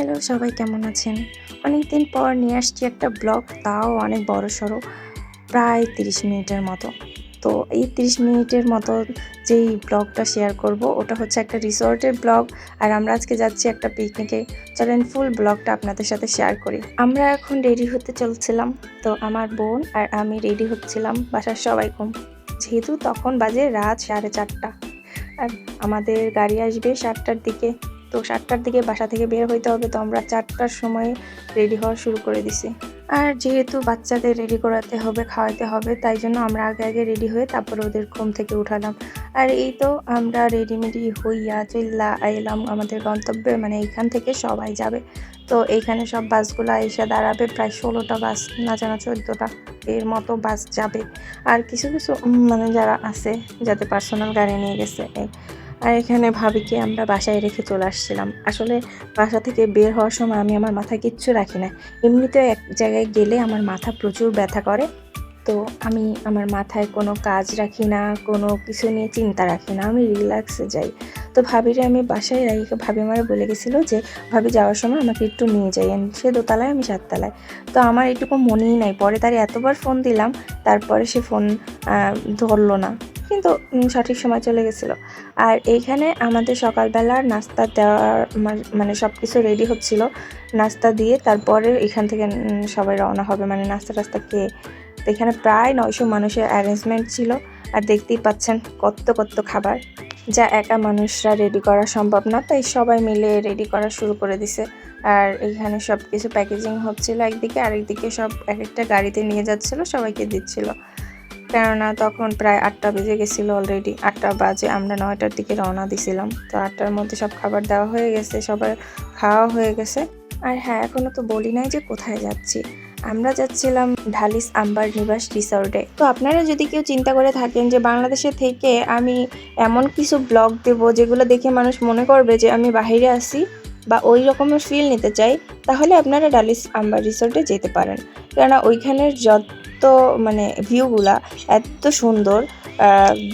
Hello, সবাই কেমন আছেন? অনেকদিন পর নিয়ে আসছি একটা ব্লগ, তাও অনেক বড়সড়, প্রায় 30 মিনিটের মতো। তো এই 30 মিনিটের মতো যেই ব্লগটা শেয়ার করব ওটা হচ্ছে একটা রিসোর্টের ব্লগ। আর আমরা আজকে যাচ্ছি একটা পিকনিকে। চলেন ফুল ব্লগটা আপনাদের সাথে শেয়ার করি। আমরা এখন রেডি হতে চলছিলাম। তো আমার বোন আর আমি রেডি হচ্ছিলাম, বাসার সবাই ঘুম, যেহেতু তখন বাজে রাত 4:30। আর আমাদের গাড়ি আসবে 7টার দিকে। তো 7টার দিকে বাসা থেকে বের হইতে হবে, তো আমরা 4টার সময় রেডি হওয়া শুরু করে দিছি। আর যেহেতু বাচ্চাদের রেডি করাতে হবে, খাওয়াতে হবে, তাই জন্য আমরা আগে আগে রেডি হয়ে তারপরে ওদের ঘুম থেকে উঠালাম। আর এই তো আমরা রেডিমেডি হইয়া চইল্লা আইলাম আমাদের গন্তব্যে, মানে এইখান থেকে সবাই যাবে। তো এইখানে সব বাসগুলো এসে দাঁড়াবে, প্রায় 16টা বাস, না জানা 14টা এর মতো বাস যাবে। আর কিছু কিছু মানে যারা আছে, যাদের পার্সোনাল গাড়ি নিয়ে গেছে। আর এখানে ভাবিকে আমরা বাসায় রেখে চলে আসছিলাম। আসলে বাসা থেকে বের হওয়ার সময় আমি আমার মাথায় কিচ্ছু রাখি না। এমনিতেও এক জায়গায় গেলে আমার মাথা প্রচুর ব্যথা করে। তো আমি আমার মাথায় কোনো কাজ রাখি না, কোনো কিছু নিয়ে চিন্তা রাখি না, আমি রিল্যাক্সে যাই। তো ভাবিরে আমি বাসায় রেখে, ভাবি আমারে বলে গেছিলো যে ভাবি যাওয়ার সময় আমাকে একটু নিয়ে যাই, সে দোতলায় আমি 7তলায়। তো আমার এটুকু মনেই নাই, পরে তার এতবার ফোন দিলাম, তারপরে সে ফোন ধরলো না, কিন্তু সঠিক সময় চলে গেছিলো। আর এইখানে আমাদের সকালবেলার নাস্তা দেওয়ার মানে সব কিছু রেডি হচ্ছিলো। নাস্তা দিয়ে তারপরে এখান থেকে সবাই রওনা হবে, মানে নাস্তা টাস্তা খেয়ে। তো এখানে প্রায় 900 মানুষের অ্যারেঞ্জমেন্ট ছিল। আর দেখতেই পাচ্ছেন কত কত খাবার, যা একা মানুষরা রেডি করা সম্ভব না, তাই সবাই মিলে রেডি করা শুরু করে দিছে। আর এখানে সব কিছু প্যাকেজিং হচ্ছিল একদিকে, আরেকদিকে সব এক একটা গাড়িতে নিয়ে যাচ্ছিল, সবাইকে দিচ্ছিল। কেননা তখন প্রায় 8টা বেজে গেছিলো অলরেডি। 8টা বাজে, আমরা 9টার দিকে রওনা দিছিলাম। তো 8টার মধ্যে সব খাবার দেওয়া হয়ে গেছে, সবার খাওয়া হয়ে গেছে। আর হ্যাঁ, এখনও তো বলি নাই যে কোথায় যাচ্ছি। আমরা যাচ্ছিলাম ঢালিস আম্বার নিবাস রিসর্টে। তো আপনারা যদি কেউ চিন্তা করে থাকেন যে বাংলাদেশে থেকে আমি এমন কিছু ব্লগ দেব যেগুলো দেখে মানুষ মনে করবে যে আমি বাইরে আছি বা ওই রকমের ফিল নিতে চাই, তাহলে আপনারা ডালিস আম্বার রিসর্টে যেতে পারেন। কেননা ওইখানের যত মানে ভিউগুলা এত সুন্দর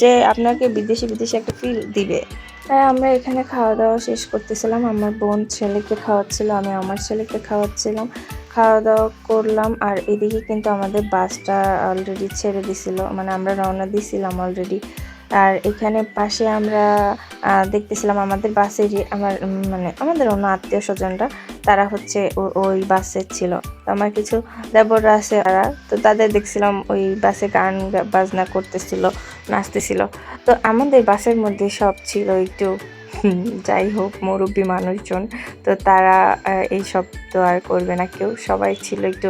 যে আপনাকে বিদেশি বিদেশি একটা ফিল দিবে। তাই আমরা এখানে খাওয়া দাওয়া শেষ করতেছিলাম। আমার বোন ছেলেকে খাওয়াচ্ছিল, আমি আমার ছেলেকে খাওয়াচ্ছিলাম। খাওয়া দাওয়া করলাম। আর এদিকে কিন্তু আমাদের বাসটা অলরেডি ছেড়ে দিছিল, মানে আমরা রওনা দিছিলাম অলরেডি। আর এখানে পাশে আমরা দেখতেছিলাম আমাদের বাসেরই মানে আমাদের অন্য আত্মীয় স্বজনরা, তারা হচ্ছে ওই বাসে ছিল। তো আমার কিছু দেবররা আছে তারা, তো তাদের দেখছিলাম ওই বাসে গান বাজনা করতেছিল, নাচতেছিল। তো আমাদের বাসের মধ্যে সব ছিল একটু যাই হোক মুরব্বী মানুষজন, তো তারা এইসব তো আর করবে না কেউ, সবাই ছিল একটু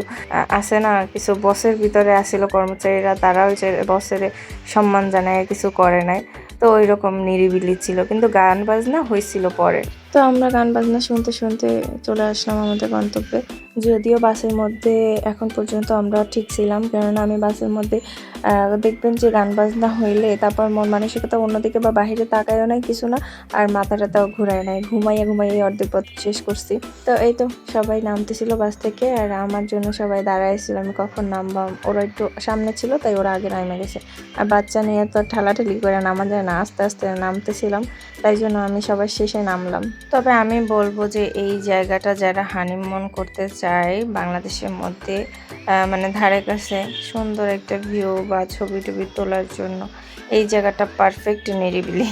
আসে না, কিছু বসের ভিতরে আসছিল কর্মচারীরা, তারাও বসের সম্মান জানায় কিছু করে নাই। তো ওই রকম নিরিবিলি ছিল, কিন্তু গান বাজনা হয়েছিল পরে। তো আমরা গান বাজনা শুনতে শুনতে চলে আসলাম আমাদের গন্তব্যে। যদিও বাসের মধ্যে এখন পর্যন্ত আমরা ঠিক ছিলাম, কেননা আমি বাসের মধ্যে দেখবেন যে গান বাজনা হইলে তারপর মন মানসিকতা অন্যদিকে বা বাহিরে তাকায়ও নাই কিছু না, আর মাথাটাও ঘুরায় নাই, ঘুমাইয়ে অর্ধেক পথ শেষ করছি। তো এই তো সবাই নামতেছিল বাস থেকে, আর আমার জন্য সবাই দাঁড়াইছিল আমি কখন নামবাম। ওরা একটু সামনে ছিল তাই ওরা আগে নামে গেছে। আর বাচ্চা নিয়ে তো ঠেলাঠেলি করে নামা যায় না, আস্তে আস্তে নামতেছিলাম, তাই জন্য আমি সবার শেষে নামলাম। তবে আমি বলবো যে এই জায়গাটা যারা হানিমুন করতে চায় বাংলাদেশের মধ্যে, মানে ধারে কাছে সুন্দর একটা ভিউ বা ছবি টবি তোলার জন্য এই জায়গাটা পারফেক্ট, নিরিবিলি।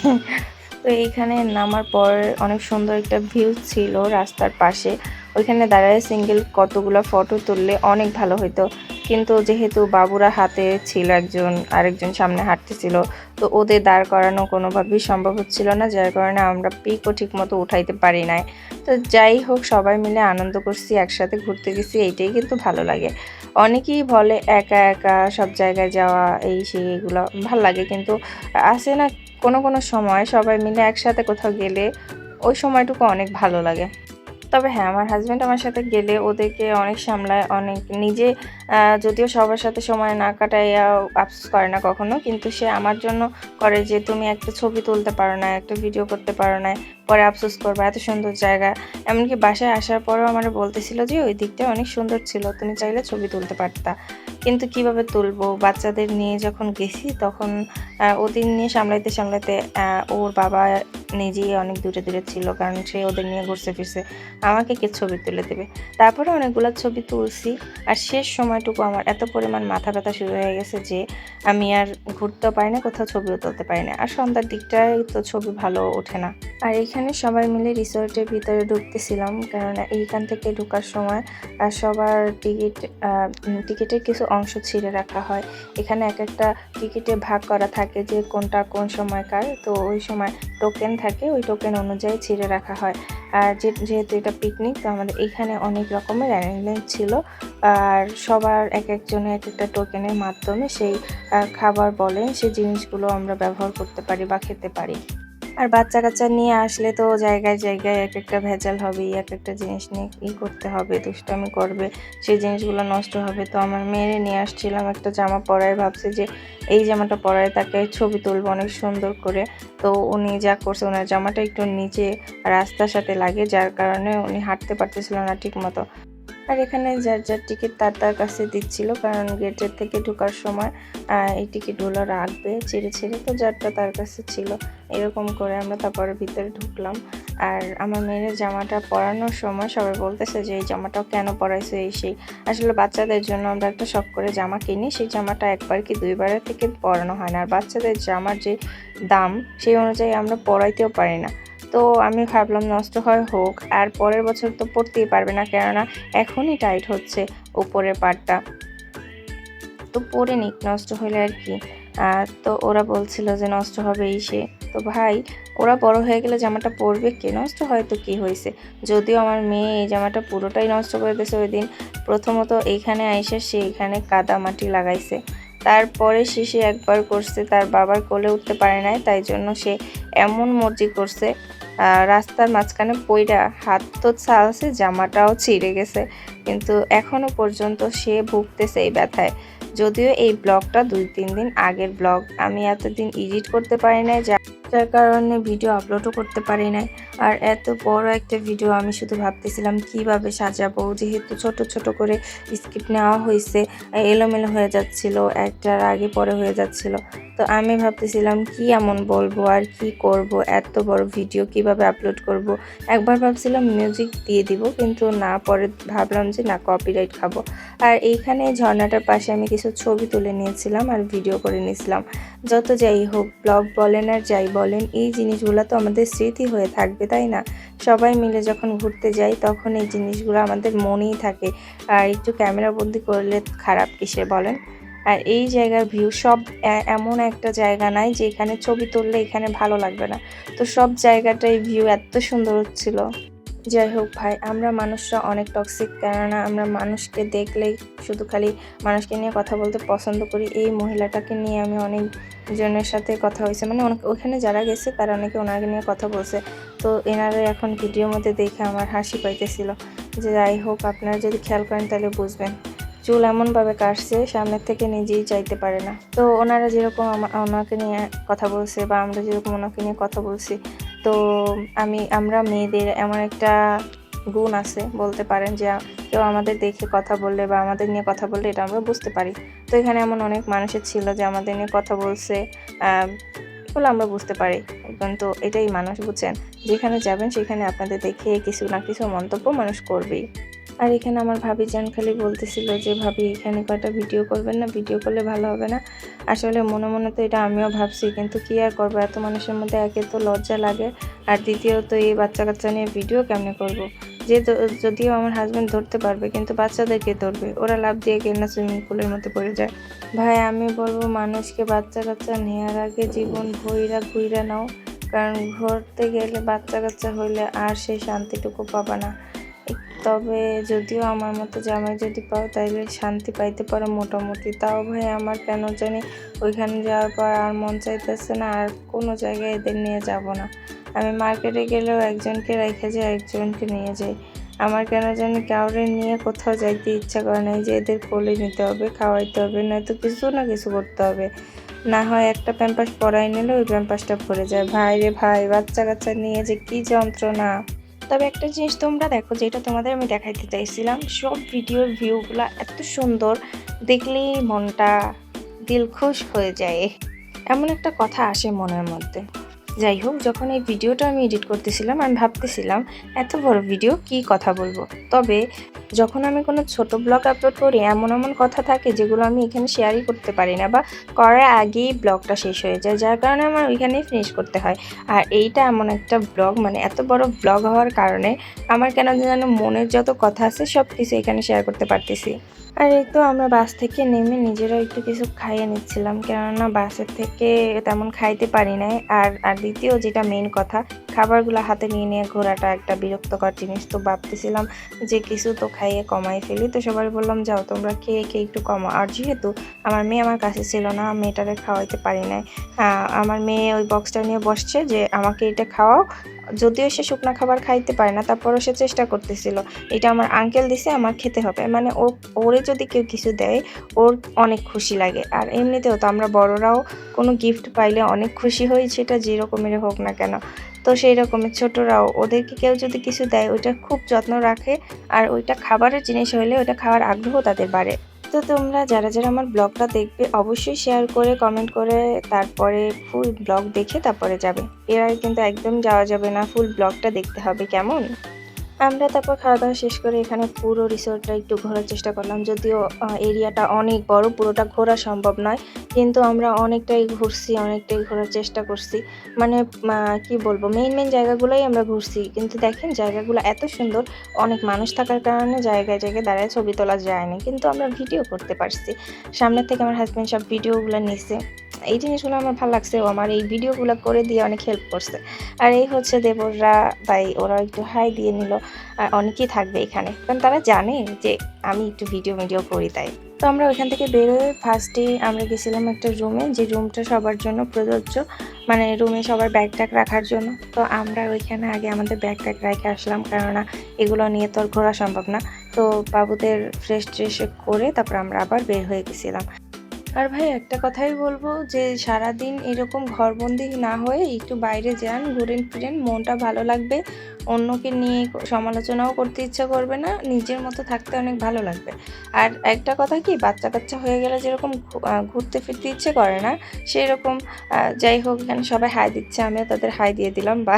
তো এইখানে নামার পর অনেক সুন্দর একটা ভিউ ছিল রাস্তার পাশে, ওইখানে দাঁড়ায় সিঙ্গেল কতগুলো ফটো তুললে অনেক ভালো হতো। কিন্তু যেহেতু বাবুরা হাতে ছিল, আরেকজন সামনে হাঁটতেছিল, তো ওদের দাঁড় করানো কোনোভাবেই সম্ভব হচ্ছিল না, যার কারণে আমরা পিকও ঠিক মতো উঠাইতে পারি নাই। তো যাই হোক, সবাই মিলে আনন্দ করছি, একসাথে ঘুরতে গেছি, এইটাই কিন্তু ভালো লাগে। অনেকেই বলে একা একা সব জায়গায় যাওয়া এই সেই এগুলো ভালো লাগে, কিন্তু আসে না কোনো কোনো সময় সবাই মিলে একসাথে কোথাও গেলে ওই সময়টুকু অনেক ভালো লাগে। তবে হ্যাঁ, আমার হাজব্যান্ড আমার সাথে গেলে ওদেরকে অনেক সামলায়, অনেক নিজে যদিও সবার সাথে সময় না কাটাইয়া আফসোস করে না কখনো, কিন্তু সে আমার জন্য করে যে তুমি একটা ছবি তুলতে পারো না, একটা ভিডিও করতে পারো না, পরে আফসোস করবে, এত সুন্দর জায়গা। এমনকি বাসায় আসার পরেও আমার বলতেছিল যে ওই দিকটা অনেক সুন্দর ছিল, তুমি চাইলে ছবি তুলতে পারতা। কিন্তু কিভাবে তুলবো? বাচ্চাদের নিয়ে যখন গেছি তখন ওদের নিয়ে সামলাইতে, সামলাইতে ওর বাবা নিজেই অনেক দূরে, দূরে ছিল। কারণ সে ওদের নিয়ে ঘুরছে ফিরছে। আমাকে কে ছবি তুলে দেবে? তারপরে অনেকগুলা ছবি তুলছি। আর শেষ সময়টুকু আমার এত পরিমাণ মাথা ব্যথা শুরু হয়ে গেছে যে আমি আর ঘুরতেও পারি না, কোথাও ছবিও তুলতে পারি না। আর সন্ধ্যার দিকটায় তো ছবি ভালো ওঠে না। আর এখানে সবাই মিলে রিসোর্টের ভিতরে ঢুকতেছিলাম। কারণ এইখান থেকে ঢোকার সময় সবার টিকিটের কিছু অংশ ছিঁড়ে রাখা হয়। এখানে একেকটা টিকিটে ভাগ করা থাকে যে কোনটা কোন সময়কার। তো ওই সময় টোকেন থাকে, ওই টোকেন অনুযায়ী ছিঁড়ে রাখা হয়। আর যেহেতু এটা পিকনিক, তো আমাদের এখানে অনেক রকমের অ্যারেঞ্জমেন্ট ছিল। আর সবার একেকজনের একেকটা টোকেনের মাধ্যমে সেই খাবার বলেন, সেই জিনিসগুলো আমরা ব্যবহার করতে পারি বা খেতে পারি। আর বাচ্চা-কাচ্চা নিয়ে আসলে তো জায়গায়, জায়গায় একেকটা ভেজাল হবেই। একেকটা জিনিস নিয়ে করতে হবে, দুষ্টামি করবে, সেই জিনিসগুলো নষ্ট হবে। তো আমার মেয়েরে নিয়ে আসছিলাম একটা জামা পরায়, ভাবছি যে এই জামাটা পরায় তাকে ছবি তুলবো অনেক সুন্দর করে। তো উনি যা করছে, উনার জামাটা একটু নিচে রাস্তার সাথে লাগে, যার কারণে উনি হাঁটতে পারতেছিল না ঠিকমতো। আর এখানে যার যার টিকিট তার কাছে দিচ্ছিল, কারণ গেটের থেকে ঢোকার সময় এই টিকিটগুলো রাখবে ছিঁড়ে ছিঁড়ে, তো যারটা তার কাছে ছিল। এরকম করে আমরা তারপরে ভিতরে ঢুকলাম। আর আমার মেয়ের জামাটা পরানোর সময় সবাই বলতেছে যে এই জামাটাও কেন পরাইছো এই সেই। আসলে বাচ্চাদের জন্য আমরা একটা শখ করে জামা কিনি, সেই জামাটা একবার কি দুইবারের থেকে পরানো হয় না। আর বাচ্চাদের জামার যে দাম, সেই অনুযায়ী আমরা পরাইতেও পারি না। তো আমি ভাবলাম নষ্ট হয় হোক, আর পরের বছর তো পরতেই পারবে না, কেননা এখনই টাইট হচ্ছে উপরের পার্টটা। তো পরে নিক, নষ্ট হলে আর কি। তো ওরা বলছিল যে নষ্ট হবে এই সে। তো ভাই, ওরা বড় হয়ে গেলে জামাটা পরবে কে? নষ্ট হয় তো কী হয়েছে? যদিও আমার মেয়ে এই জামাটা পুরোটাই নষ্ট করে দিয়েছে ওই দিন। প্রথমত এইখানে আইসা সে এখানে কাদা মাটি লাগাইছে। তারপরে সে একবার করছে, তার বাবার কোলে উঠতে পারে নাই, তাই জন্য সে এমন মর্জি করছে, রাস্তার মাঝখানে পইড়া হাত তো ছালছে, জামাটাও ছিঁড়ে গেছে। কিন্তু এখনো পর্যন্ত সে ভুগতেছে এই ব্যথায়। যদিও এই ব্লগটা 2-3 দিন আগের ব্লগ, আমি এতদিন এডিট করতে পারি নাই, যার কারণে ভিডিও আপলোডও করতে পারি নাই। আর এত বড় একটা ভিডিও আমি শুধু ভাবতেছিলাম কিভাবে সাজাবো, যেহেতু ছোট ছোট করে স্ক্রিপ্ট নেওয়া হয়েছে, এলোমেলো হয়ে যাচ্ছিল, একটার আগে পরে হয়ে যাচ্ছিল। তো আমি ভাবতেছিলাম কি এমন বলবো আর কি করব, এত বড় ভিডিও কিভাবে আপলোড করব। একবার ভাবছিলাম মিউজিক দিয়ে দিব, কিন্তু না, পরে ভাবলাম যে না, কপিরাইট খাবো। আর এইখানে ঝর্ণাটার পাশে আমি কিছু ছবি তুলে নিয়েছিলাম আর ভিডিও করে নিয়েছিলাম। যত যাই হোক, ব্লগ বলেন আর যাই বলেন, এই জিনিসগুলো তো আমাদের স্মৃতি হয়ে থাকবে, তাই না? সবাই মিলে যখন ঘুরতে যাই তখন এই জিনিসগুলো আমাদের মনেই থাকে। আর একটু ক্যামেরাবন্দি করলে খারাপ কিসে বলেন? আর এই জায়গার ভিউ সব এমন একটা জায়গা নাই যে এখানে ছবি তুললে এখানে ভালো লাগবে না। তো সব জায়গাটাই ভিউ এত সুন্দর হচ্ছিল। যাই হোক ভাই, আমরা মানুষরা অনেক টক্সিক, কেননা আমরা মানুষকে দেখলেই শুধু খালি মানুষকে নিয়ে কথা বলতে পছন্দ করি। এই মহিলাটাকে নিয়ে আমি অনেক জনের সাথে কথা হয়েছে, মানে ওখানে যারা গেছে তারা অনেকে ওনাকে নিয়ে কথা বলছে। তো এনারা এখন ভিডিওর মধ্যে দেখে আমার হাসি পাইতেছিল। যে যাই হোক, আপনারা যদি খেয়াল করেন তাহলে বুঝবেন, চুল এমনভাবে কাটছে সামনের থেকে নিজেই চাইতে পারে না। তো ওনারা যেরকম ওনাকে নিয়ে কথা বলছে বা আমরা যেরকম ওনাকে নিয়ে কথা বলছি, তো আমরা মেয়েদের এমন একটা গুণ আছে বলতে পারেন, যে কেউ আমাদের দেখে কথা বললে বা আমাদের নিয়ে কথা বললে এটা আমরা বুঝতে পারি। তো এখানে এমন অনেক মানুষের ছিল যে আমাদের নিয়ে কথা বলছে, এগুলো আমরা বুঝতে পারি। কিন্তু এটাই মানুষ, বুঝছেন? যেখানে যাবেন সেখানে আপনাদের দেখে কিছু না কিছু মন্তব্য মানুষ করবেই। আর এখানে আমার ভাবি জান খালি বলতেছিল যে ভাবি এখানে কয়টা ভিডিও করবেন না, ভিডিও করলে ভালো হবে না? আসলে মনে মনে তো এটা আমিও ভাবছি, কিন্তু কি আর করবো, এত মানুষের মধ্যে একে তো লজ্জা লাগে, আর দ্বিতীয়ত এই বাচ্চা কাচ্চা নিয়ে ভিডিও কেমনে করব। যে যদিও আমার হাজব্যান্ড ধরতে পারবে, কিন্তু বাচ্চাদেরকে ধরবে, ওরা লাফ দিয়ে কেনা সুইমিং পুলের মধ্যে পড়ে যায়। ভাই, আমি বলবো মানুষকে বাচ্চা কাচ্চা নেওয়ার আগে জীবন ঘুইরা নাও, কারণ ঘুরতে গেলে বাচ্চা কাচ্চা হইলে আর সেই শান্তিটুকু পাবা না। তবে যদিও আমার মতো জামাই যদি পাও তাইলে শান্তি পাইতে পারো মোটামুটি। তাও ভাই, আমার কেন জানি ওইখানে যাওয়ার পর আর মন চাইতেছে না, আর কোনো জায়গায় এদের নিয়ে যাব না। আমি মার্কেটে গেলেও একজনকে রেখে যাই, একজনকে নিয়ে যাই। আমার কেন জানি কাউরে নিয়ে কোথাও যাইতে ইচ্ছা করে না, যে এদের কোলে নিতে হবে, খাওয়াইতে হবে, নয়তো কিছু না কিছু করতে হবে। না হয় একটা প্যাম্পাস পরাই নিলে ওই প্যাম্পাসটা ভরে যায়। ভাই রে ভাই, বাচ্চা কাচ্চা নিয়ে যে কি যন্ত্রণা! তবে একটা জিনিস তোমরা দেখো, যেটা তোমাদের আমি দেখাইতে চাইছিলাম, সব ভিডিওর ভিউগুলা এত সুন্দর, দেখলেই মনটা দিল খুশ হয়ে যায়, এমন একটা কথা আসে মনের মধ্যে। যাই হোক, যখন এই ভিডিওটা আমি এডিট করতেছিলাম, আমি ভাবতেছিলাম এত বড় ভিডিও কি কথা বলবো। তবে যখন আমি কোনো ছোট ব্লগ আপলোড করি, এমন এমন কথা থাকে যেগুলো আমি এখানে শেয়ারই করতে পারি না, বা করার আগেই ব্লগটা শেষ হয়ে যায়, যার কারণে আমার ওইখানেই ফিনিশ করতে হয়। আর এইটা এমন একটা ব্লগ, মানে এত বড় ব্লগ হওয়ার কারণে আমার কেন যেন মনের যত কথা আছে সব কিছু এখানে শেয়ার করতে পারতেছি। আর এই তো আমরা বাস থেকে নেমে নিজেরাও একটু কিছু খাইয়ে নিচ্ছিলাম, কেননা বাসের থেকে তেমন খাইতে পারি নাই। আর দ্বিতীয় যেটা মেইন কথা, খাবারগুলো হাতে নিয়ে নিয়ে ঘোরাটা একটা বিরক্তকর জিনিস। তো ভাবতেছিলাম যে কিছু তো খাইয়ে কমাই ফেলি। তো সবাই বললাম, যাও তোমরা খেয়ে খেয়ে একটু কমাও। আর যেহেতু আমার মেয়ে আমার কাছে ছিল না, মেয়েটারে খাওয়াইতে পারি নাই। আমার মেয়ে ওই বক্সটা নিয়ে বসছে যে আমাকে এটা খাওয়াও। যদিও সে শুকনো খাবার খাইতে পারে না, তারপরও সে চেষ্টা করতেছিল, এটা আমার আঙ্কেল দিছে, আমার খেতে হবে। মানে ওরে যদি কেউ কিছু দেয়, ওর অনেক খুশি লাগে। আর এমনিতেও তো আমরা বড়রাও কোনো গিফট পাইলে অনেক খুশি হই, সেটা যে রকমের হোক না কেন। তো সেই রকমের ছোটরাও, ওদেরকে কেউ যদি কিছু দেয় ওইটা খুব যত্ন রাখে। আর ওইটা খাবারের জিনিস হলে ওইটা খাওয়ার আগ্রহ তাদের বাড়ে। তো তোমরা যারা যারা আমার ব্লগটা দেখবে, অবশ্যই শেয়ার করে কমেন্ট করে তারপরে ফুল ব্লগ দেখে তারপরে যাবে। এর আগে কিন্তু একদম যাওয়া যাবে না, ফুল ব্লগটা দেখতে হবে, কেমন? আমরা তারপর খাওয়া-দাওয়া শেষ করে এখানে পুরো রিসোর্টটা একটু ঘোরার চেষ্টা করলাম। যদিও এরিয়াটা অনেক বড়, পুরোটা ঘোরা সম্ভব নয়। কিন্তু আমরা অনেকটাই ঘুরছি, অনেকটাই ঘোরার চেষ্টা করছি। মানে কি বলবো, মেইন জায়গাগুলোই আমরা ঘুরছি। কিন্তু দেখেন জায়গাগুলো এত সুন্দর, অনেক মানুষ থাকার কারণে জায়গায় জায়গায় দাঁড়ায় ছবি তোলা যায়নি। কিন্তু আমরা ভিডিও করতে পারছি। সামনের থেকে আমার হাসব্যান্ড সব ভিডিওগুলো নিছে। এই জিনিসগুলো আমার ভালো লাগছে, ও আমার এই ভিডিওগুলো করে দিয়ে অনেক হেল্প করছে। আর এই হচ্ছে দেবররা, তাই ওরা একটু হাই দিয়ে নিল। আর অনেকেই থাকবে এখানে, কারণ তারা জানে যে আমি একটু ভিডিও করি তাই। তো আমরা ওইখান থেকে বেরোয় ফার্স্টে আমরা গেছিলাম একটা রুমে, যে রুমটা সবার জন্য প্রযোজ্য, মানে রুমে সবার ব্যাগ ট্যাগ রাখার জন্য। তো আমরা ওইখানে আগে আমাদের ব্যাগ ট্যাগ রেখে আসলাম, কেননা এগুলো নিয়ে তো আর ঘোরা সম্ভব না। তো বাবুদের ফ্রেশ ট্রেশ করে তারপর আমরা আবার বের হয়ে গেছিলাম। আর ভাই একটা কথাই বলবো, যে সারাদিন এরকম ঘরবন্দি না হয়ে একটু বাইরে যান, ঘুরেন ফিরেন, মনটা ভালো লাগবে। অন্যকে নিয়ে সমালোচনাও করতে ইচ্ছা করবে না, নিজের মতো থাকতে অনেক ভালো লাগবে। আর একটা কথা কি, বাচ্চা কাচ্চা হয়ে গেলে যেরকম ঘুরতে ফিরতে ইচ্ছে করে না, সেই রকম। যাই হোক, এখানে সবাই হাই দিচ্ছে, আমিও তাদের হাই দিয়ে দিলাম, বা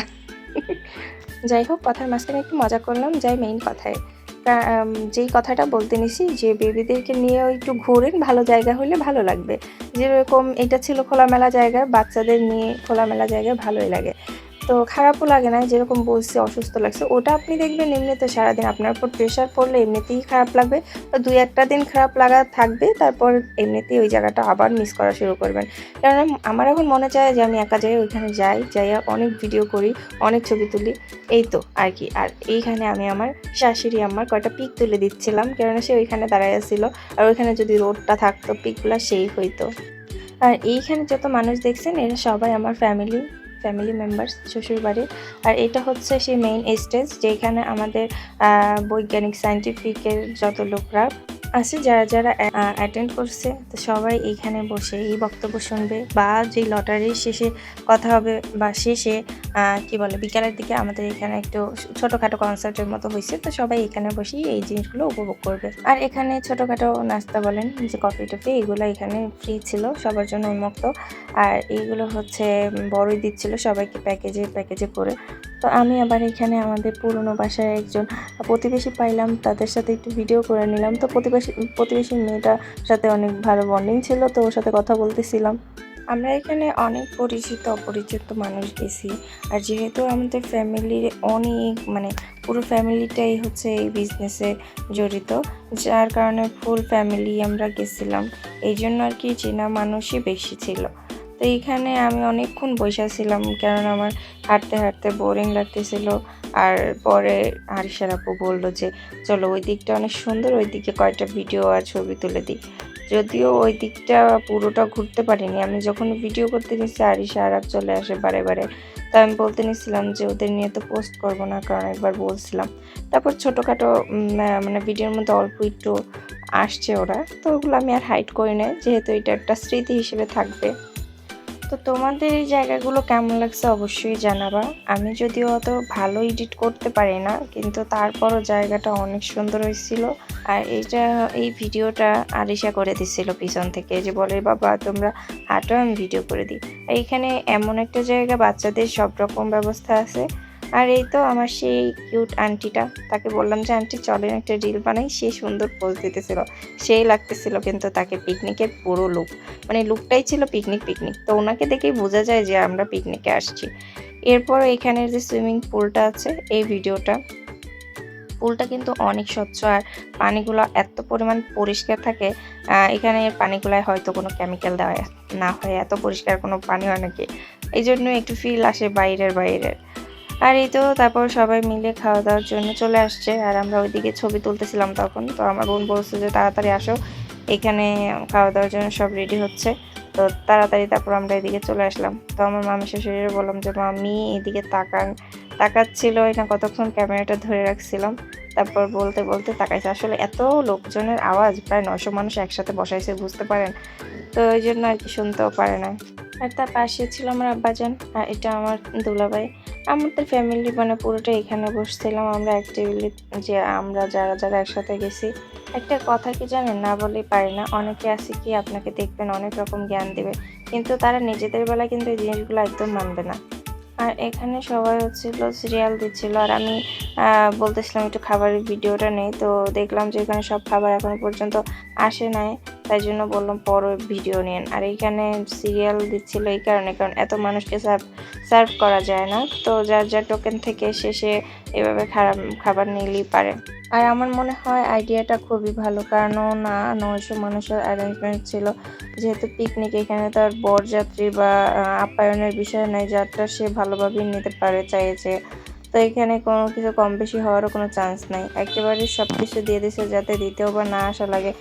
যাই হোক, কথার মাঝখানে একটু মজা করলাম। যাই মেইন কথায়, যেই কথাটা বলতে নিছি, যে বেবিদেরকে নিয়েও একটু ঘোরেন, ভালো জায়গা হলে ভালো লাগবে। যেরকম এটা ছিল খোলামেলা জায়গায়, বাচ্চাদের নিয়ে খোলামেলা জায়গায় ভালোই লাগে। তো খারাপও লাগে না, যেরকম বলছি অসুস্থ লাগছে, ওটা আপনি দেখবেন এমনিতে সারাদিন আপনার উপর প্রেশার পড়লে এমনিতেই খারাপ লাগবে। তো 2-1টা দিন খারাপ লাগা থাকবে, তারপর এমনিতেই ওই জায়গাটা আবার মিস করা শুরু করবেন। কারণ আমার এখন মনে চায় যে আমি একা যাই, ওইখানে যাইয়া অনেক ভিডিও করি, অনেক ছবি তুলি, এই তো আর কি। আর এইখানে আমি আমার শাশুড়ি আমার কয়টা পিক তুলে দিচ্ছিলাম, কেননা সে ওইখানে দাঁড়াইয়া ছিল। আর ওইখানে যদি রোডটা থাকতো, পিকগুলো সেই হইতো। আর এইখানে যত মানুষ দেখছেন, এরা সবাই আমার ফ্যামিলি মেম্বার্স, শ্বশুরবাড়ির। আর এটা হচ্ছে সেই মেইন স্টেজ, যেখানে আমাদের বৈজ্ঞানিক সায়েন্টিফিকের যত লোকরা আছে, যারা যারা অ্যাটেন্ড করছে, তো সবাই এইখানে বসে এই বক্তব্য শুনবে, বা যেই লটারির শেষে কথা হবে, বা শেষে কি বলে, বিকালের দিকে আমাদের এখানে একটু ছোটোখাটো কনসার্টের মতো হয়েছে। তো সবাই এখানে বসেই এই জিনিসগুলো উপভোগ করবে। আর এখানে ছোটোখাটো নাস্তা বলেন, যে কফি টফি, এগুলো এখানে ফ্রি ছিল, সবার জন্য উন্মুক্ত। আর এইগুলো হচ্ছে বড়ই দিচ্ছিল সবাইকে প্যাকেজে করে। তো আমি আবার এখানে আমাদের পুরনো বাসায় একজন প্রতিবেশী পাইলাম, তাদের সাথে একটু ভিডিও করে নিলাম। তো প্রতিবেশীর মেয়েটার সাথে অনেক ভালো বন্ডিং ছিল, তো ওর সাথে কথা বলতেছিলাম। আমরা এখানে অনেক পরিচিত অপরিচিত মানুষ গেছি। আর যেহেতু আমাদের ফ্যামিলির অনেক, মানে পুরো ফ্যামিলিটাই হচ্ছে এই বিজনেসে জড়িত, যার কারণে ফুল ফ্যামিলি আমরা গেছিলাম। এই জন্য আর কি চেনা মানুষই বেশি ছিল। তো এইখানে আমি অনেকক্ষণ বসেছিলাম, কারণ আমার হাঁটতে হাঁটতে বোরিং লাগতেছিল। আর পরে আরিশার আপু বললো যে চলো ওই দিকটা অনেক সুন্দর, ওই দিকে কয়েকটা ভিডিও আর ছবি তুলে দিই। যদিও ওই দিকটা পুরোটা ঘুরতে পারিনি, আমি যখন ভিডিও করতে নিচ্ছি আরিশা আর চলে আসে বারে বারে। তাই আমি বলতে নিচ্ছিলাম যে ওদের নিয়ে তো পোস্ট করবো না, কারণ একবার বলছিলাম। তারপর ছোটোখাটো মানে ভিডিওর মধ্যে অল্প একটু আসছে ওরা, তো ওগুলো আমি আর হাইড করি না, যেহেতু এটা একটা স্মৃতি হিসেবে থাকবে। তো তোমাদের এই জায়গাগুলো কেমন লাগছে অবশ্যই জানাবা। আমি যদিও অত ভালো এডিট করতে পারি না, কিন্তু তারপরও জায়গাটা অনেক সুন্দর হয়েছিল। আর এই ভিডিওটা আরিশা করে দিচ্ছিল পিছন থেকে, যে বলে বাবা তোমরা হাঁটো আমি ভিডিও করে দিই। আর এখানে এমন একটা জায়গা, বাচ্চাদের সব রকম ব্যবস্থা আছে। আর এই তো আমার সেই কিউট আন্টিটা, তাকে বললাম যে আন্টি চলেন একটা রিল বানাই, সে সুন্দর পোজ দিতেছিল, সেই লাগতেছিল। কিন্তু তাকে পিকনিকের পুরো লুক, মানে লুকটাই ছিল পিকনিক পিকনিক। তো ওনাকে দেখেই বোঝা যায় যে আমরা পিকনিকে আসছি। এরপর এখানের যে সুইমিং পুলটা আছে, এই ভিডিওটা, পুলটা কিন্তু অনেক স্বচ্ছ আর পানিগুলো এত পরিমাণ পরিষ্কার থাকে। এখানে পানিগুলায় হয়তো কোনো কেমিক্যাল দেওয়া না হয়, এত পরিষ্কার কোনো পানি হয় নাকি, এই জন্য একটু ফিল আসে বাইরের বাইরের। আর এই তো তারপর সবাই মিলে খাওয়া দাওয়ার জন্য চলে আসছে, আর আমরা ওইদিকে ছবি তুলতেছিলাম তখন। তো আমার বোন বলছে যে তাড়াতাড়ি আসো, এখানে খাওয়া দাওয়ার জন্য সব রেডি হচ্ছে। তো তাড়াতাড়ি তারপর আমরা এদিকে চলে আসলাম। তো আমার মামি শাশুড়ির বললাম যে মামি এদিকে তাকাচ্ছিল না, কতক্ষণ ক্যামেরাটা ধরে রাখছিলাম। তারপর বলতে বলতে তাকাইছে। আসলে এত লোকজনের আওয়াজ, প্রায় 900 মানুষ একসাথে বসাইছে, বুঝতে পারেন। তো ওই জন্য আর কি শুনতেও পারে না। আর তার পাশে ছিল আমার আব্বাজান, আর এটা আমার দুলাভাই। আমাদের ফ্যামিলি মানে পুরোটা এখানে বসছিলাম আমরা এক টেবিলে, যে আমরা যারা যারা একসাথে গেছি। একটা কথা কি জানেন, না বলেই পারি না, অনেকে আছে কি আপনাকে দেখবেন অনেক রকম জ্ঞান দেবে, কিন্তু তারা নিজেদের বেলায় কিন্তু এই জিনিসগুলো একদম মানবে না। আর এখানে সবাই হচ্ছিল সিরিয়াল দিচ্ছিল, আর আমি বলতেছিলাম একটু খাবারের ভিডিওটা নেই। তো দেখলাম যে এখানে সব খাবার এখনো পর্যন্ত আসে নাই, তাই জন্য বললাম পরে ভিডিও নিন। আর এইখানে সিরিয়াল দিচ্ছিল এই কারণে, কারণ এত মানুষকে সার্ভ করা যায় না। তো যার যার টোকেন থেকে শেষে এভাবে খাবার নিলেই পারে। আর আমার মনে হয় আইডিয়াটা খুবই ভালো, কারণ না 900 মানুষের অ্যারেঞ্জমেন্ট ছিল। যেহেতু পিকনিক, এখানে তার বরযাত্রী বা আপ্যায়নের বিষয় নাই, যাত্রা সে ভালোভাবেই নিতে পারে চাইছে। তো এখানে কোনো কিছু কম বেশি হওয়ারও কোনো চান্স নাই, একেবারে সব কিছু দিয়ে দিছে যাতে দিতেও বা না আসা লাগে।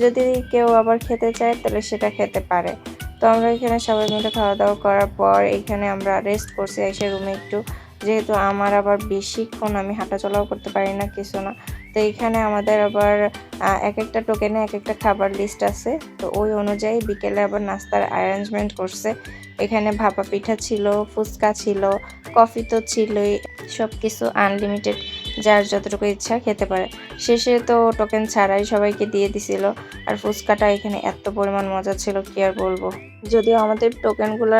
যদি কেউ আবার খেতে চায় তাহলে সেটা খেতে পারে। তো আমরা এখানে সবাই মিলে খাওয়া দাওয়া করার পর এখানে আমরা রেস্ট করছি এসে রুমে একটু, যেহেতু আমার আবার বেশিক্ষণ আমি হাঁটাচলাও করতে পারি না, কিছু না। তো এখানে আমাদের আবার এক একটা টোকেনে এক একটা খাবার লিস্ট আছে। তো ওই অনুযায়ী বিকেলে আবার নাস্তার অ্যারেঞ্জমেন্ট করছে। এখানে ভাপা পিঠা ছিল, ফুচকা ছিল, কফি তো ছিলই, সব কিছু আনলিমিটেড, যার যতটুকু ইচ্ছা খেতে পারে। শেষে তো টোকেন ছাড়াই সবাইকে দিয়ে দিছিল। আর ফুচকাটা এখানে এত পরিমাণ মজা ছিল কি আর বলবো। যদিও আমাদের টোকেনগুলো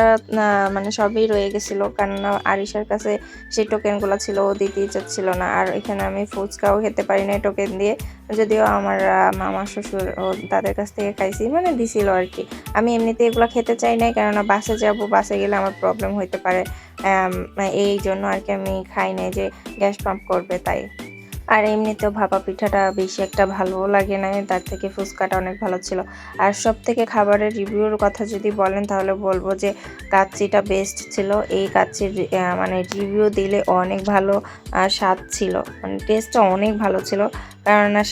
মানে সবই রয়ে গেছিলো, কেননা আরিশার কাছে সেই টোকেনগুলো ছিল, ও দিতেই চাচ্ছিল না। আর এখানে আমি ফুচকাও খেতে পারি না টোকেন দিয়ে, যদিও আমার মামা শ্বশুর ও তাদের কাছ থেকে খাইছি, মানে দিছিল আর কি। আমি এমনিতে এগুলো খেতে চাই না, কেননা বাসে যাব, বাসে গেলে আমার প্রবলেম হইতে পারে, এই জন্য আর কি আমি খাই নাই, যে গ্যাস পাম্প করবে তাই। আর এমনিতেও ভাপা পিঠাটা বেশি একটা ভালোও লাগে না, তার থেকে ফুচকাটা অনেক ভালো ছিল। আর সব থেকে খাবারের রিভিউর কথা যদি বলেন তাহলে বলবো যে কাচ্চিটা বেস্ট ছিল। এই কাচ্চির মানে রিভিউ দিলে অনেক ভালো স্বাদ ছিল, মানে টেস্টটা অনেক ভালো ছিল। কেননা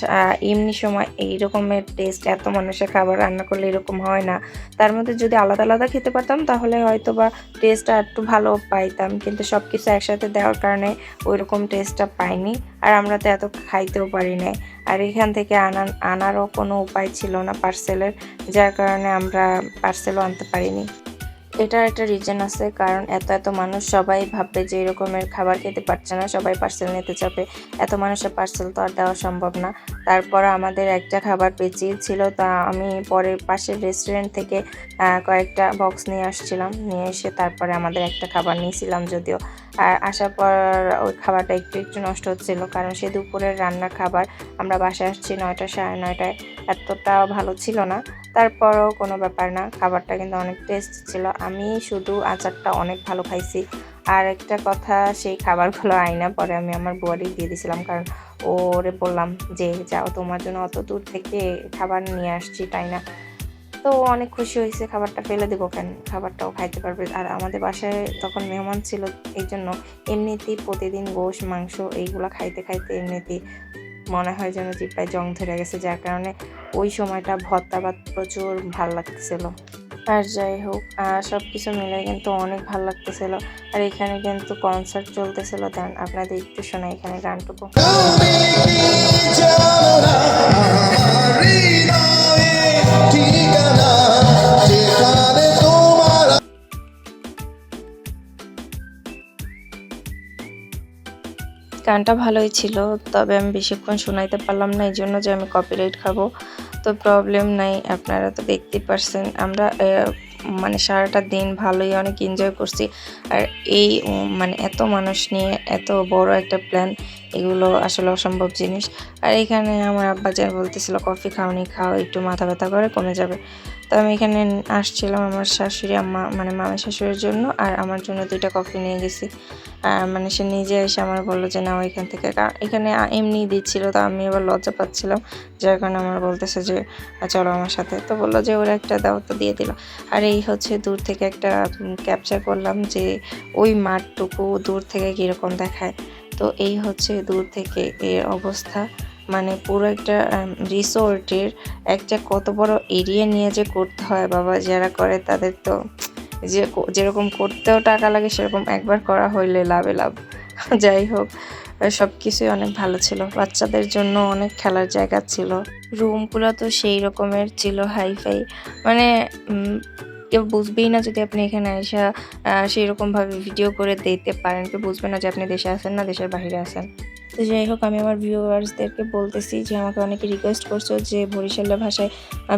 এমনি সময় এই রকমের টেস্ট, এত মানুষের খাবার রান্না করলে এরকম হয় না। তার মধ্যে যদি আলাদা আলাদা খেতে পারতাম তাহলে হয়তো বা টেস্টটা একটু ভালো পাইতাম, কিন্তু সব কিছু একসাথে দেওয়ার কারণে ওই রকম টেস্টটা পাইনি। আর আমরা তো এত খাইতেও পারি না। আর এখান থেকে আনারও কোনো উপায় ছিল না পার্সেলের, যার কারণে আমরা পার্সেলও আনতে পারিনি। এটার একটা রিজন আছে, কারণ এত এত মানুষ, সবাই ভাববে যে এরকমের খাবার খেতে পারছে না, সবাই পার্সেল নিতে চাবে। এত মানুষের পার্সেল তো আর দেওয়া সম্ভব না। তারপর আমাদের একটা খাবার বেঁচেই ছিল, তা আমি পরে পাশের রেস্টুরেন্ট থেকে কয়েকটা বক্স নিয়ে আসছিলাম, নিয়ে এসে তারপরে আমাদের একটা খাবার নিয়েছিলাম যদিও। আর আসার পর ওই খাবারটা একটু একটু নষ্ট হচ্ছিল, কারণ সে দুপুরের রান্নার খাবার, আমরা বাসায় আসছি 9টা সাড়ে 9টায়, এতটা ভালো ছিল না। তারপরও কোনো ব্যাপার না, খাবারটা কিন্তু অনেক টেস্ট ছিল। আমি শুধু আচারটা অনেক ভালো খাইছি। আর একটা কথা, সেই খাবারগুলো আইনা পরে আমি আমার বুয়ারি দিয়ে দিয়েছিলাম, কারণ ওরে বললাম যে যাও, তোমার জন্য অত দূর থেকে খাবার নিয়ে আসছি, তাই না। তো অনেক খুশি হয়েছে, খাবারটা ফেলে দেবো কেন, খাবারটাও খাইতে পারবে। আর আমাদের বাসায় তখন মেহমান ছিল, এই জন্য এমনিতেই প্রতিদিন গোশ মাংস এইগুলো খাইতে খাইতে এমনিতেই মনে হয় যেন জিহ্বায় জং ধরে গেছে, যার কারণে ওই সময়টা ভর্তা ভাত প্রচুর ভাল লাগতেছিল। আর যাই হোক, সব কিছু মিলে কিন্তু অনেক ভালো লাগতেছিল। আর এখানে কিন্তু কনসার্ট চলতেছিল, দেন আপনাদের একটু শোনাই এখানে গানটুকু। গানটা ভালোই ছিল, তবে আমি বেশিক্ষণ শোনাইতে পারলাম না, এইজন্য যে আমি কপিরাইট খাবো। তো প্রবলেম নাই, আপনারা তো দেখতেই পারছেন। আমরা মানে সারাটা দিন ভালোই অনেক এনজয় করছি। আর এই মানে এত মানুষ নিয়ে এত বড় একটা প্ল্যান, এগুলো আসলে অসম্ভব জিনিস। আর এখানে আমার আব্বাজান বলতেছিল, কফি খাওনি, খাও, একটু মাথা ব্যথা করে কমে যাবে। তো আমি এখানে আসছিলাম আমার শাশুড়ি আম্মা মানে মামা শাশুড়ির জন্য, আর আমার জন্য 2টা কফি নিয়ে গেছি। মানে সে নিজে এসে আমার বললো যে নাও এখান থেকে, এখানে এমনি দিচ্ছিল, তো আমি এবার লজ্জা পাচ্ছিলাম, যার কারণে আমার বলতেছে যে চলো আমার সাথে। তো বললো যে ওরা একটা দাও, তো দিয়ে দিল। আর এই হচ্ছে দূর থেকে একটা ক্যাপচার করলাম যে ওই মাঠটুকু দূর থেকে কীরকম দেখায়। তো এই হচ্ছে দূর থেকে এর অবস্থা, মানে পুরো একটা রিসোর্টের একটা কত বড় এরিয়া নিয়ে যে করতে হয় বাবা, যারা করে তাদের তো যেরকম করতেও টাকা লাগে, সেরকম একবার করা হইলে লাভে লাভ। যাই হোক, সব কিছুই অনেক ভালো ছিল, বাচ্চাদের জন্য অনেক খেলার জায়গা ছিল, রুমগুলো তো সেই রকমের ছিল, হাইফাই, মানে কেউ বুঝবেই না যদি আপনি এখানে এসে সেই রকমভাবে ভিডিও করে দিতে পারেন, কেউ বুঝবে না যে আপনি দেশে আছেন না দেশের বাইরে আছেন। তো যাই হোক, আমি আমার ভিউয়ার্সদেরকে বলতেছি যে আমাকে অনেকে রিকোয়েস্ট করছো যে বরিশালের ভাষায়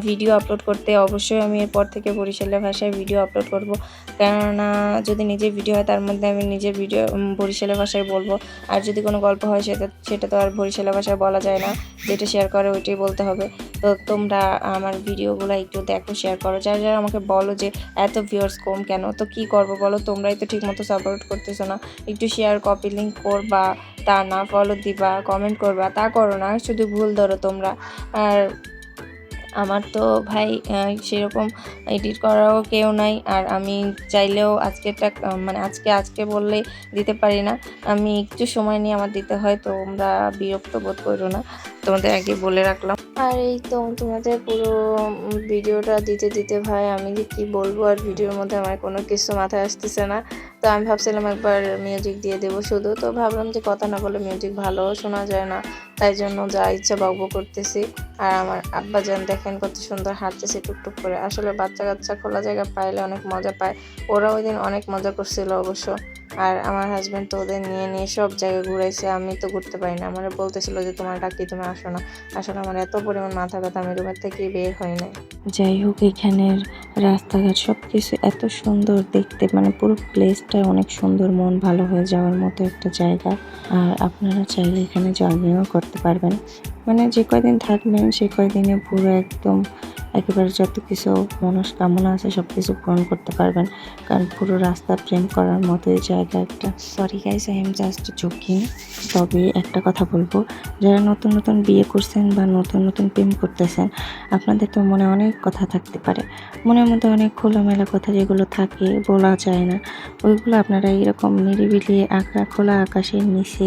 ভিডিও আপলোড করতে। অবশ্যই আমি এরপর থেকে বরিশালের ভাষায় ভিডিও আপলোড করব, কেননা যদি নিজের ভিডিও হয় তার মধ্যে আমি নিজের ভিডিও বরিশালের ভাষায় বলবো। আর যদি কোনো গল্প হয় সেটা তো আর বরিশালের ভাষায় বলা যায় না, যেটা শেয়ার করে ওইটাই বলতে হবে। তো তোমরা আমার ভিডিওগুলো একটু দেখো, শেয়ার করো। যারা যারা আমাকে বলো যে এত ভিউয়ার্স কম কেন, তো কি করবো বলো, তোমরাই তো ঠিকমতো সাপোর্ট করতেছো না। একটু শেয়ার, কপি লিঙ্ক করবা, তা না ফলো দিবা, কমেন্ট করবা, তা করো না, শুধু ভুল ধরো তোমরা। আর আমার তো ভাই সেরকম এডিট করাও কেউ নাই, আর আমি চাইলেও আজকেরটা মানে আজকে বললে দিতে পারি না, আমি একটু সময় নিয়ে আমার দিতে হয়, তোমরা বিরক্ত বোধ করো না, তোমাদের আগে বলে রাখলাম। আর এই তো তোমাদের পুরো ভিডিওটা দিতে দিতে ভাই আমি যে কী বলবো, আর ভিডিওর মধ্যে আমার কোনো কিছু মাথায় আসতেছে না। তো আমি ভাবছিলাম একবার মিউজিক দিয়ে দেবো শুধু, তো ভাবলাম যে কথা না বলে মিউজিক ভালো শোনা যায় না, তাই জন্য যা ইচ্ছা বকবক করতেছি। আর আমার আব্বাজান দেখেন কত সুন্দর হাঁটতেছে টুকটুক করে। আসলে বাচ্চা কাচ্চা খোলা জায়গা পাইলে অনেক মজা পায়, ওরা ওই দিন অনেক মজা করছিল অবশ্য। আর আমার হাজব্যান্ড তো ওদের নিয়ে নিয়ে সব জায়গায় ঘুরাইছে, আমি তো ঘুরতে পারি না। আমার বলতেছিল যে তোমার ডাকি, তুমি আসো না। আসলে আমার এত পরিমাণ মাথা ব্যথা, আমি রুমের থেকে বের হই নাই। যাই হোক, এখানের রাস্তাঘাট সব কিছু এত সুন্দর দেখতে, মানে পুরো প্লেসটা অনেক সুন্দর, মন ভালো হয়ে যাওয়ার মতো একটা জায়গা। আর আপনারা চাইলে এখানে জার্নিও করতে পারবেন, মানে যে কয়দিন থাকবেন সে কয়দিনে পুরো একদম একেবারে যত কিছু মনস্কামনা আছে সব কিছু পূরণ করতে পারবেন, কারণ পুরো রাস্তা প্রেম করার মতোই জায়গা একটা। Sorry guys, I am just joking. তবে একটা কথা বলবো, যারা নতুন নতুন বিয়ে করছেন বা নতুন নতুন প্রেম করতেছেন, আপনাদের তো মনে অনেক কথা থাকতে পারে, মনের মধ্যে অনেক খোলামেলা কথা যেগুলো থাকে বলা যায় না, ওইগুলো আপনারা এরকম নিরিবিলি খোলা আকাশের নিচে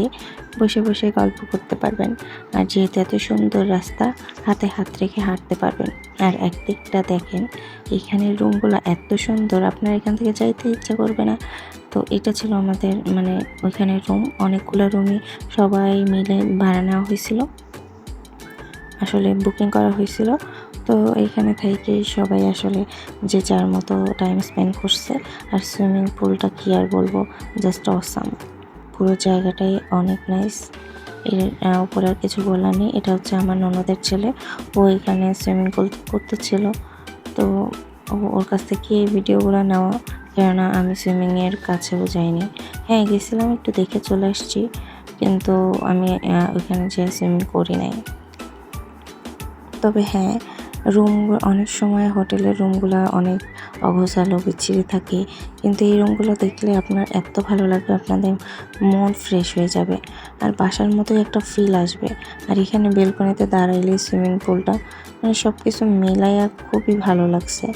বসে বসে গল্প করতে পারবেন। আর যেহেতু এত সুন্দর রাস্তা, হাতে হাত রেখে হাঁটতে পারবেন। আর একদিকটা দেখেন, এখানে রুমগুলো এত সুন্দর, আপনার এখান থেকে যাইতে ইচ্ছা করবে না। তো এটা ছিল আমাদের মানে ওইখানে রুম, অনেকগুলো রুমই সবাই মিলে ভাড়া নেওয়া হয়েছিল, আসলে বুকিং করা হয়েছিল। তো এইখানে থেকে সবাই আসলে যে যার মতো টাইম স্পেন্ড করছে। আর সুইমিং পুলটা কি আর বলবো, জাস্ট অসাম, পুরো জায়গাটাই অনেক নাইস। এর উপরে আর কিছু বলার নেই। এটা হচ্ছে আমার ননদের ছেলে, ও এখানে সুইমিং করতেছিল, তো ওর কাছ থেকে এই ভিডিওগুলো নেওয়া, কেননা আমি সুইমিংয়ের কাছেও যাইনি। হ্যাঁ গেছিলাম, একটু দেখে চলে আসছি, কিন্তু আমি ওইখানে যে সুইমিং করি নাই। তবে হ্যাঁ, রুম অনেক সময় হোটেলের রুমগুলো অনেক অগোছালো বিচ্ছিরি থাকে, কিন্তু এই রুমগুলো দেখলে আপনার এত ভালো লাগবে, আপনাদের মন ফ্রেশ হয়ে যাবে, আর বাসার মতোই একটা ফিল আসবে। আর এখানে বেলকনিতে দাঁড়াইলে সুইমিং পুলটা, মানে সব কিছু মিলাইয়া খুবই ভালো লাগছে।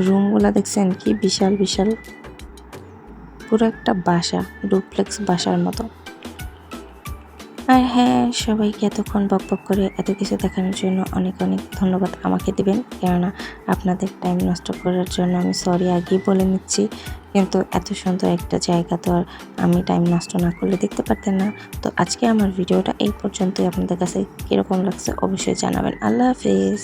রুমগুলো দেখছেন কি বিশাল বিশাল, পুরো একটা বাসা, ডুপ্লেক্স বাসার মতো। আর হ্যাঁ, সবাইকে এতক্ষণ বকবক করে এত কিছু দেখানোর জন্য অনেক অনেক ধন্যবাদ আমাকে দিবেন, কেননা আপনাদের টাইম নষ্ট করার জন্য আমি সরি আগেই বলে নিচ্ছি। কিন্তু এত সুন্দর একটা জায়গা তো আর আমি টাইম নষ্ট না করলে দেখতে পারতেন না। তো আজকে আমার ভিডিওটা এই পর্যন্তই, আপনাদের কাছে কীরকম লাগছে অবশ্যই জানাবেন। আল্লাহ হাফিজ।